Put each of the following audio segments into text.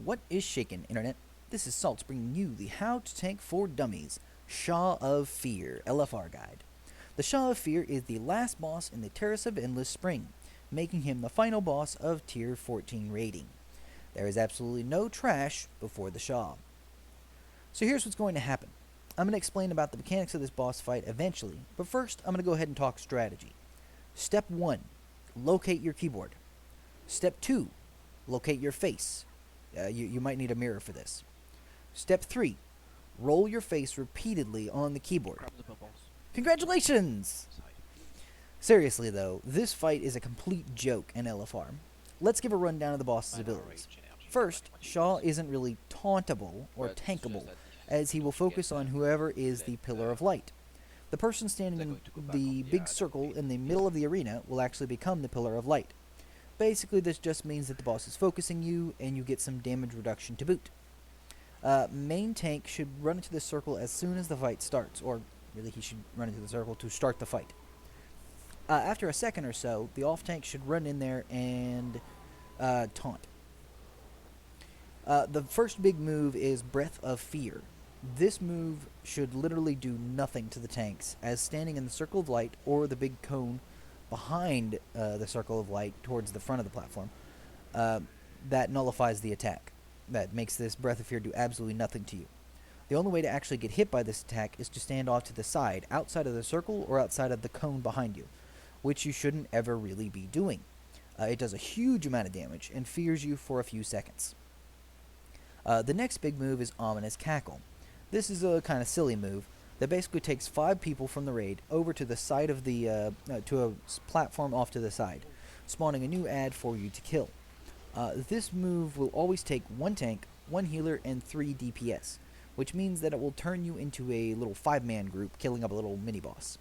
What is shaken, Internet? This is Salts bringing you the How to Tank for Dummies Sha of Fear LFR guide. The Sha of Fear is the last boss in the Terrace of Endless Spring, making him the final boss of Tier 14 rating. There is absolutely no trash before the Sha. So here's what's going to happen. I'm going to explain about the mechanics of this boss fight eventually, but first I'm going to go ahead and talk strategy. Step 1. Locate your keyboard. Step 2. Locate your face. You might need a mirror for this. Step 3. Roll your face repeatedly on the keyboard. Grab the bubbles. Congratulations! Side. Seriously though, this fight is a complete joke in LFR. Let's give a rundown of the boss's Minor abilities. rage energy. First, When you Sha use it. isn't really tauntable or But it's tankable, just that as he will don't forget focus on that whoever is that, the Pillar of Light. The person standing they're in going to go back the on the big ad circle and in the be- middle of the arena will actually become the Pillar of Light. Basically, this just means that the boss is focusing you, and you get some damage reduction to boot. Main tank should run into this circle as soon as the fight starts, or really he should run into the circle to start the fight. After a second or so, the off tank should run in there and taunt. The first big move is Breath of Fear. This move should literally do nothing to the tanks, as standing in the circle of light or the big cone behind the circle of light towards the front of the platform, that nullifies the attack. That makes this Breath of Fear do absolutely nothing to you. The only way to actually get hit by this attack is to stand off to the side, outside of the circle or outside of the cone behind you, which you shouldn't ever really be doing. It does a huge amount of damage and fears you for a few seconds. The next big move is Ominous Cackle. This is a kind of silly move that basically takes 5 people from the raid over to the side of the to a platform off to the side, spawning a new ad for you to kill. This move will always take 1 tank, 1 healer, and 3 DPS, which means that it will turn you into a little 5-man group, killing up a little mini-boss.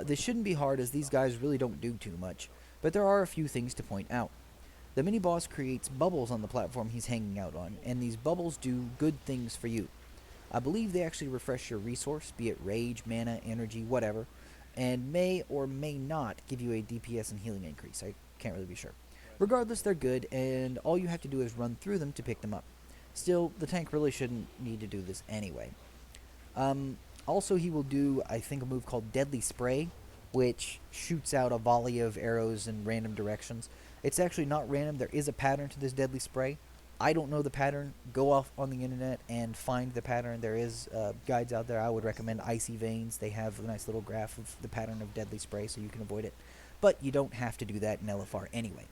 This shouldn't be hard, as these guys really don't do too much, but there are a few things to point out. The mini-boss creates bubbles on the platform he's hanging out on, and these bubbles do good things for you. I believe they actually refresh your resource, be it rage, mana, energy, whatever, and may or may not give you a DPS and healing increase. I can't really be sure. Regardless, they're good, and all you have to do is run through them to pick them up. Still, the tank really shouldn't need to do this anyway. Also, he will do, I think, a move called Deadly Spray, which shoots out a volley of arrows in random directions. It's actually not random. There is a pattern to this Deadly Spray. I don't know the pattern. Go off on the internet and find the pattern. There is guides out there. I would recommend Icy Veins. They have a nice little graph of the pattern of Deadly Spray, so you can avoid it. But you don't have to do that in LFR anyway.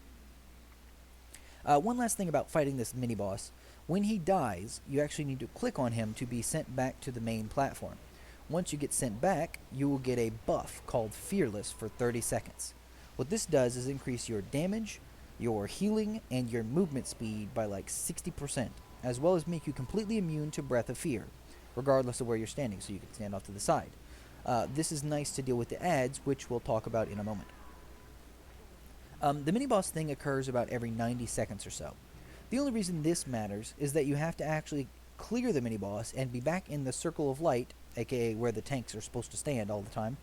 One last thing about fighting this mini-boss. When he dies, you actually need to click on him to be sent back to the main platform. Once you get sent back, you will get a buff called Fearless for 30 seconds. What this does is increase your damage, your healing, and your movement speed by like 60%, as well as make you completely immune to Breath of Fear, regardless of where you're standing, so you can stand off to the side. This is nice to deal with the ads, which we'll talk about in a moment. The mini-boss thing occurs about every 90 seconds or so. The only reason this matters is that you have to actually clear the mini-boss and be back in the circle of light, aka where the tanks are supposed to stand all the time,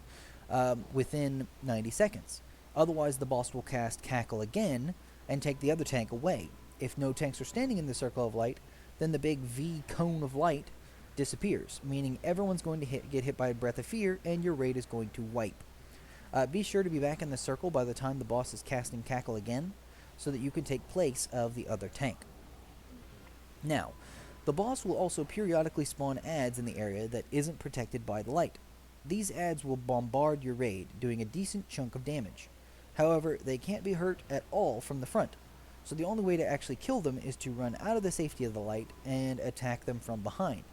within 90 seconds. Otherwise, the boss will cast Cackle again and take the other tank away. If no tanks are standing in the circle of light, then the big V cone of light disappears, meaning everyone's going to get hit by a Breath of Fear, and your raid is going to wipe. Be sure to be back in the circle by the time the boss is casting Cackle again, so that you can take place of the other tank. Now, the boss will also periodically spawn ads in the area that isn't protected by the light. These ads will bombard your raid, doing a decent chunk of damage. However, they can't be hurt at all from the front, so the only way to actually kill them is to run out of the safety of the light and attack them from behind.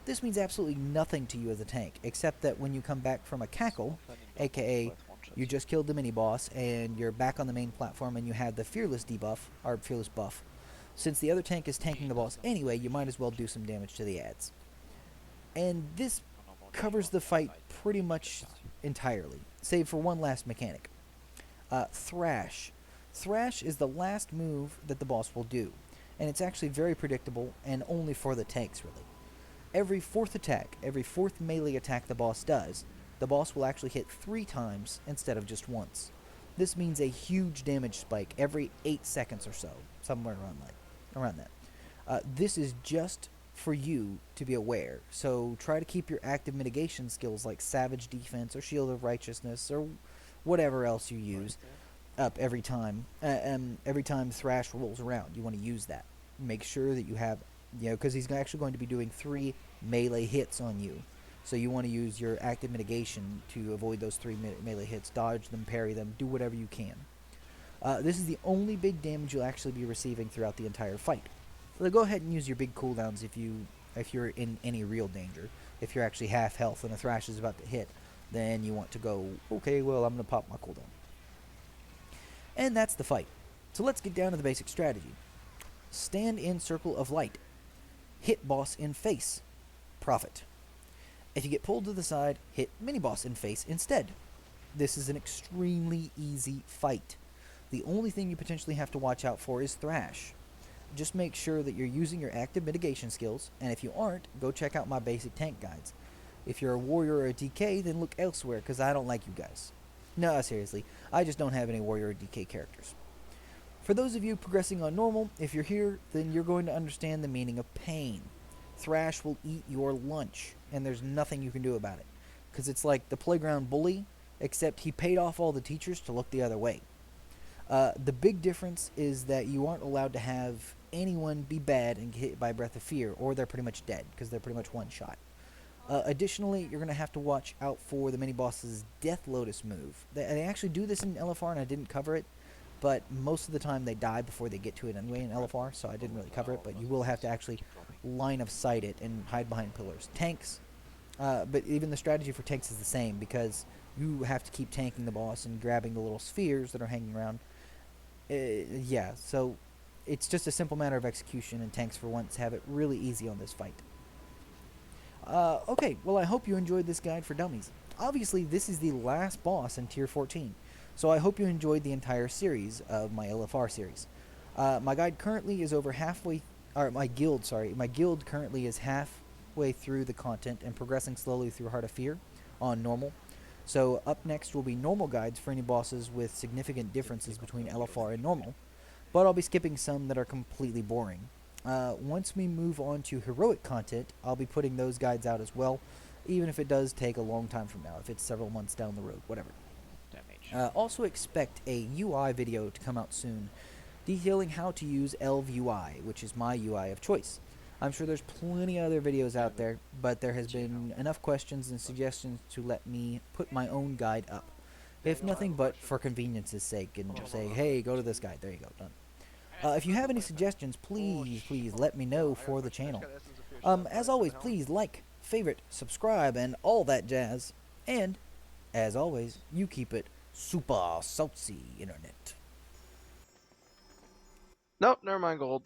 This means absolutely nothing to you as a tank, except that when you come back from a Cackle, aka you just killed the mini-boss and you're back on the main platform and you have the Fearless debuff, or Fearless buff. Since the other tank is tanking the boss anyway, you might as well do some damage to the ads. And this covers the fight pretty much entirely, save for one last mechanic. Thrash. Thrash is the last move that the boss will do, and it's actually very predictable and only for the tanks, really. Every 4th attack, every 4th melee attack the boss does, the boss will actually hit 3 times instead of just once. This means a huge damage spike every 8 seconds or so, somewhere around that. This is just for you to be aware. So try to keep your active mitigation skills like Savage Defense or Shield of Righteousness or whatever else you use up every time. Every time Thrash rolls around, you want to use that. Make sure that you have, because he's actually going to be doing 3 melee hits on you. So you want to use your active mitigation to avoid those 3 melee hits, dodge them, parry them, do whatever you can. This is the only big damage you'll actually be receiving throughout the entire fight. So go ahead and use your big cooldowns if you're in any real danger. If you're actually half health and a Thrash is about to hit, then you want to go, okay, well, I'm going to pop my cooldown. And that's the fight. So let's get down to the basic strategy. Stand in circle of light. Hit boss in face. Profit. If you get pulled to the side, hit mini boss in face instead. This is an extremely easy fight. The only thing you potentially have to watch out for is Thrash. Just make sure that you're using your active mitigation skills, and if you aren't, go check out my basic tank guides. If you're a warrior or a DK, then look elsewhere, because I don't like you guys. No, seriously, I just don't have any warrior or DK characters. For those of you progressing on normal, if you're here, then you're going to understand the meaning of pain. Thrash will eat your lunch, and there's nothing you can do about it. Because it's like the playground bully, except he paid off all the teachers to look the other way. The big difference is that you aren't allowed to have anyone be bad and get hit by Breath of Fear, or they're pretty much dead, because they're pretty much one shot. Additionally, you're going to have to watch out for the mini-boss's Death Lotus move. They actually do this in LFR, and I didn't cover it, but most of the time they die before they get to it anyway in LFR, so I didn't really cover it, but you will have to actually line of sight it and hide behind pillars. Tanks, but even the strategy for tanks is the same, because you have to keep tanking the boss and grabbing the little spheres that are hanging around. Yeah, so it's just a simple matter of execution, and tanks for once have it really easy on this fight. Okay, well, I hope you enjoyed this guide for dummies. Obviously, this is the last boss in Tier 14, so I hope you enjoyed the entire series of my LFR series. My guide currently is over halfway, or my guild currently is halfway through the content and progressing slowly through Heart of Fear on normal. So up next will be normal guides for any bosses with significant differences between LFR and normal, but I'll be skipping some that are completely boring. Once we move on to heroic content, I'll be putting those guides out as well, even if it does take a long time from now, if it's several months down the road, whatever. Also expect a UI video to come out soon, detailing how to use ElvUI, which is my UI of choice. I'm sure there's plenty of other videos out there, but there has been enough questions and suggestions to let me put my own guide up. If nothing but for convenience's sake, and say, hey, go to this guide. There you go, done. If you have any suggestions, please let me know for the channel. As always, please like, favorite, subscribe, and all that jazz. And, as always, you keep it super salty, internet. Nope, never mind, gold.